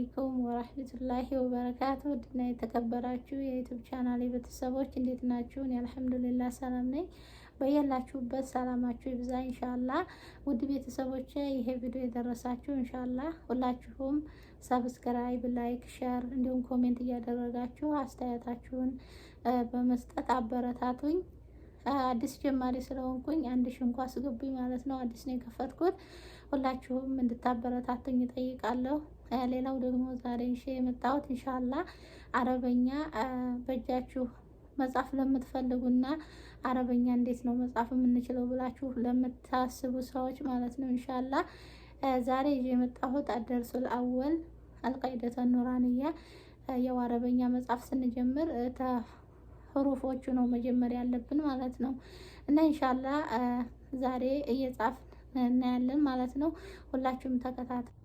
አለይኩም ወራህመቱላሂ ወበረካቱ። ውድና የተከበራችሁ የዩቲዩብ ቻናሌ ቤተሰቦች እንዴት ናችሁ? እኔ አልሐምዱሊላህ ሰላም ነኝ። በያላችሁበት ሰላማችሁ ይብዛ ኢንሻአላህ። ውድ ቤተሰቦቼ ይሄ ቪዲዮ የደረሳችሁ ኢንሻአላህ ሁላችሁም ሰብስክራይብ፣ ላይክ፣ ሼር እንዲሁም ኮሜንት እያደረጋችሁ አስተያየታችሁን በመስጠት አበረታቱኝ። አዲስ ጀማሪ ስለሆንኩኝ 1000 እንኳ አስገቡኝ ማለት ነው። አዲስ ነው የከፈትኩት። ሁላችሁም እንድታበረታቱኝ እጠይቃለሁ። ሌላው ደግሞ ዛሬ የመጣሁት ኢንሻአላህ አረበኛ በእጃችሁ መጻፍ ለምትፈልጉና አረበኛ እንዴት ነው መጻፍ የምንችለው ብላችሁ ለምታስቡ ሰዎች ማለት ነው ኢንሻአላህ ዛሬ የመጣሁት አደርሱል አወል አልቃይደተ ኑራንያ ያው አረበኛ መጻፍ ስንጀምር ሁሩፎቹ ነው መጀመሪያ ያለብን ማለት ነው። እና ኢንሻአላህ ዛሬ እየጻፍን እናያለን ማለት ነው። ሁላችሁም ተከታተሉ።